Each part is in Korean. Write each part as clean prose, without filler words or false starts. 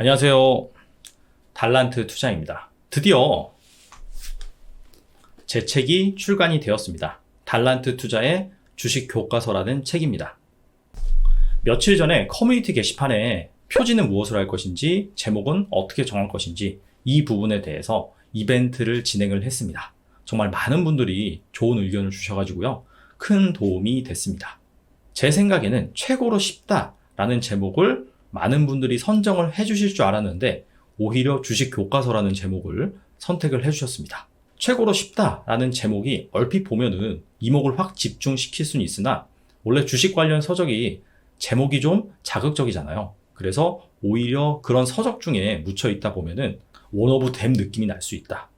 안녕하세요. 달란트 투자입니다. 드디어 제 책이 출간이 되었습니다. 달란트 투자의 주식 교과서라는 책입니다. 며칠 전에 커뮤니티 게시판에 표지는 무엇을 할 것인지, 제목은 어떻게 정할 것인지 이 부분에 대해서 이벤트를 진행을 했습니다. 정말 많은 분들이 좋은 의견을 주셔가지고요. 큰 도움이 됐습니다. 제 생각에는 최고로 쉽다라는 제목을 많은 분들이 선정을 해주실 줄 알았는데 오히려 주식 교과서라는 제목을 선택을 해주셨습니다. 최고로 쉽다라는 제목이 얼핏 보면은 이목을 확 집중시킬 수는 있으나 원래 주식 관련 서적이 제목이 좀 자극적이잖아요. 그래서 오히려 그런 서적 중에 묻혀 있다 보면은 원오브 댐 느낌이 날 수 있다.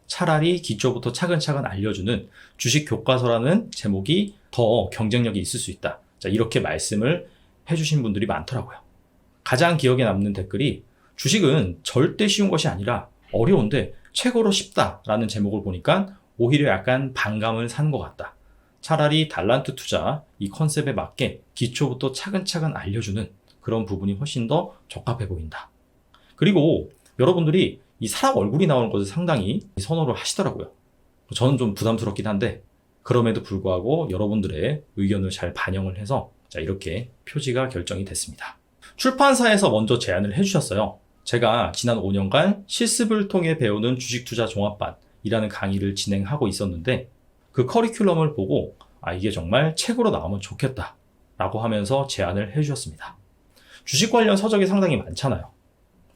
차라리 기초부터 차근차근 알려주는 주식 교과서라는 제목이 더 경쟁력이 있을 수 있다. 자, 이렇게 말씀을 해주신 분들이 많더라고요. 가장 기억에 남는 댓글이 주식은 절대 쉬운 것이 아니라 어려운데 최고로 쉽다라는 제목을 보니까 오히려 약간 반감을 산 것 같다. 차라리 달란트 투자 이 컨셉에 맞게 기초부터 차근차근 알려주는 그런 부분이 훨씬 더 적합해 보인다. 그리고 여러분들이 이 사람 얼굴이 나오는 것을 상당히 선호를 하시더라고요. 저는 좀 부담스럽긴 한데 그럼에도 불구하고 여러분들의 의견을 잘 반영을 해서 자, 이렇게 표지가 결정이 됐습니다. 출판사에서 먼저 제안을 해주셨어요. 제가 지난 5년간 실습을 통해 배우는 주식투자 종합반이라는 강의를 진행하고 있었는데 그 커리큘럼을 보고 이게 정말 책으로 나오면 좋겠다 라고 하면서 제안을 해주셨습니다. 주식 관련 서적이 상당히 많잖아요.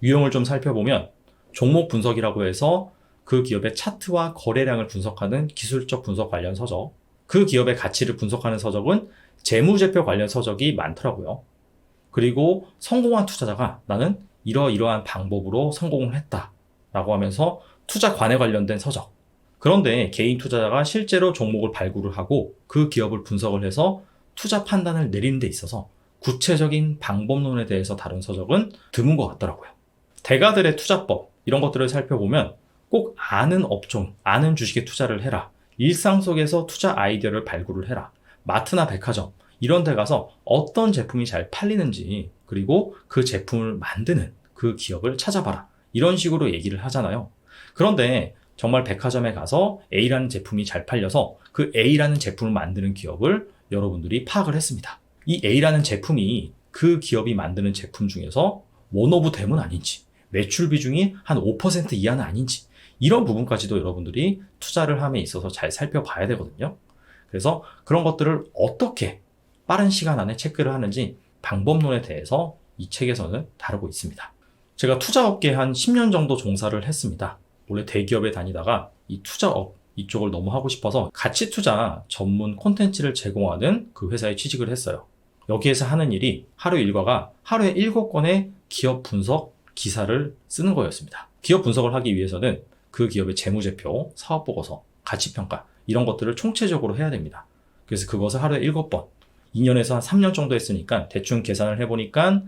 유형을 좀 살펴보면 종목 분석이라고 해서 그 기업의 차트와 거래량을 분석하는 기술적 분석 관련 서적, 그 기업의 가치를 분석하는 서적은 재무제표 관련 서적이 많더라고요. 그리고 성공한 투자자가 나는 이러이러한 방법으로 성공을 했다 라고 하면서 투자 관에 관련된 서적. 그런데 개인 투자자가 실제로 종목을 발굴을 하고 그 기업을 분석을 해서 투자 판단을 내리는 데 있어서 구체적인 방법론에 대해서 다룬 서적은 드문 것 같더라고요. 대가들의 투자법 이런 것들을 살펴보면 꼭 아는 업종, 아는 주식에 투자를 해라. 일상 속에서 투자 아이디어를 발굴을 해라. 마트나 백화점 이런 데 가서 어떤 제품이 잘 팔리는지 그리고 그 제품을 만드는 그 기업을 찾아봐라. 이런 식으로 얘기를 하잖아요. 그런데 정말 백화점에 가서 A라는 제품이 잘 팔려서 그 A라는 제품을 만드는 기업을 여러분들이 파악을 했습니다. 이 A라는 제품이 그 기업이 만드는 제품 중에서 원오브 댐은 아닌지, 매출 비중이 한 5% 이하는 아닌지 이런 부분까지도 여러분들이 투자를 함에 있어서 잘 살펴봐야 되거든요. 그래서 그런 것들을 어떻게 빠른 시간 안에 체크를 하는지 방법론에 대해서 이 책에서는 다루고 있습니다. 제가 투자업계에 한 10년 정도 종사를 했습니다. 원래 대기업에 다니다가 이 투자업 이쪽을 너무 하고 싶어서 가치투자 전문 콘텐츠를 제공하는 그 회사에 취직을 했어요. 여기에서 하는 일이 하루 일과가 하루에 7건의 기업 분석 기사를 쓰는 거였습니다. 기업 분석을 하기 위해서는 그 기업의 재무제표, 사업보고서, 가치평가 이런 것들을 총체적으로 해야 됩니다. 그래서 그것을 하루에 7번 2년에서 한 3년 정도 했으니까 대충 계산을 해보니까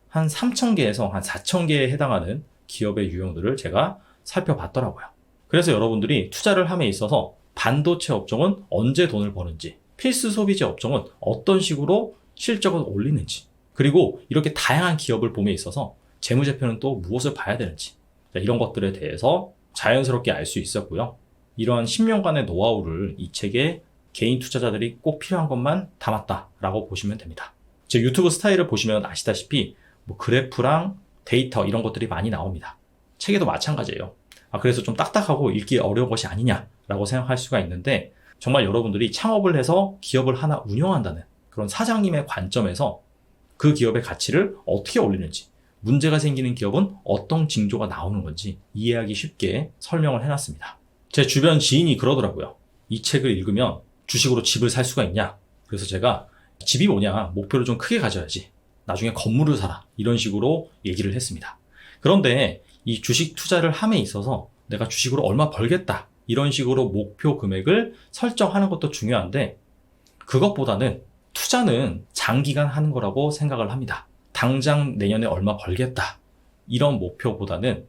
한 3,000개에서 한 4,000개에 해당하는 기업의 유형들을 제가 살펴봤더라고요. 그래서 여러분들이 투자를 함에 있어서 반도체 업종은 언제 돈을 버는지, 필수 소비재 업종은 어떤 식으로 실적을 올리는지, 그리고 이렇게 다양한 기업을 봄에 있어서 재무제표는 또 무엇을 봐야 되는지 이런 것들에 대해서 자연스럽게 알 수 있었고요. 이런 10년간의 노하우를 이 책에 개인 투자자들이 꼭 필요한 것만 담았다라고 보시면 됩니다. 제 유튜브 스타일을 보시면 아시다시피 그래프랑 데이터 이런 것들이 많이 나옵니다. 책에도 마찬가지예요. 그래서 좀 딱딱하고 읽기 어려운 것이 아니냐라고 생각할 수가 있는데 정말 여러분들이 창업을 해서 기업을 하나 운영한다는 그런 사장님의 관점에서 그 기업의 가치를 어떻게 올리는지, 문제가 생기는 기업은 어떤 징조가 나오는 건지 이해하기 쉽게 설명을 해놨습니다. 제 주변 지인이 그러더라고요. 이 책을 읽으면 주식으로 집을 살 수가 있냐? 그래서 제가 집이 뭐냐? 목표를 좀 크게 가져야지. 나중에 건물을 사라. 이런 식으로 얘기를 했습니다. 그런데 이 주식 투자를 함에 있어서 내가 주식으로 얼마 벌겠다. 이런 식으로 목표 금액을 설정하는 것도 중요한데 그것보다는 투자는 장기간 하는 거라고 생각을 합니다. 당장 내년에 얼마 벌겠다. 이런 목표보다는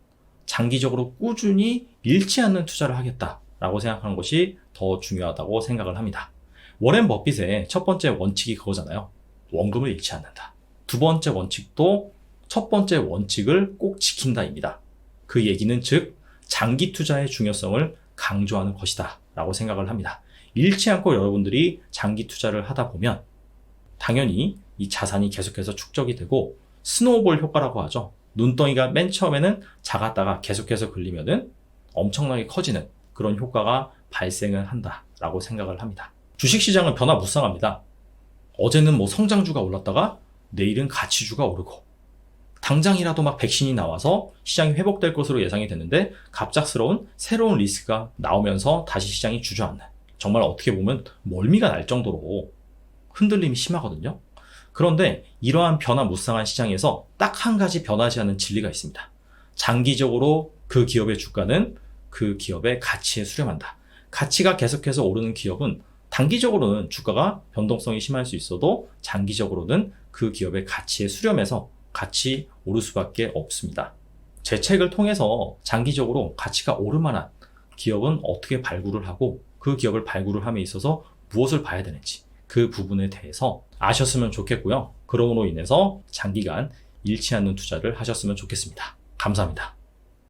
장기적으로 꾸준히 잃지 않는 투자를 하겠다라고 생각하는 것이 더 중요하다고 생각을 합니다. 워렌 버핏의 첫 번째 원칙이 그거잖아요. 원금을 잃지 않는다. 두 번째 원칙도 첫 번째 원칙을 꼭 지킨다입니다. 그 얘기는 즉 장기 투자의 중요성을 강조하는 것이다 라고 생각을 합니다. 잃지 않고 여러분들이 장기 투자를 하다 보면 당연히 이 자산이 계속해서 축적이 되고 스노우볼 효과라고 하죠. 눈덩이가 맨 처음에는 작았다가 계속해서 걸리면은 엄청나게 커지는 그런 효과가 발생을 한다라고 생각을 합니다. 주식시장은 변화무쌍합니다. 어제는 뭐 성장주가 올랐다가 내일은 가치주가 오르고 당장이라도 막 백신이 나와서 시장이 회복될 것으로 예상이 됐는데 갑작스러운 새로운 리스크가 나오면서 다시 시장이 주저앉는, 정말 어떻게 보면 멀미가 날 정도로 흔들림이 심하거든요. 그런데 이러한 변화무쌍한 시장에서 딱 한 가지 변하지 않는 진리가 있습니다. 장기적으로 그 기업의 주가는 그 기업의 가치에 수렴한다. 가치가 계속해서 오르는 기업은 단기적으로는 주가가 변동성이 심할 수 있어도 장기적으로는 그 기업의 가치에 수렴해서 같이 오를 수밖에 없습니다. 제 책을 통해서 장기적으로 가치가 오를 만한 기업은 어떻게 발굴을 하고 그 기업을 발굴을 함에 있어서 무엇을 봐야 되는지 그 부분에 대해서 아셨으면 좋겠고요. 그럼으로 인해서 장기간 잃지 않는 투자를 하셨으면 좋겠습니다. 감사합니다.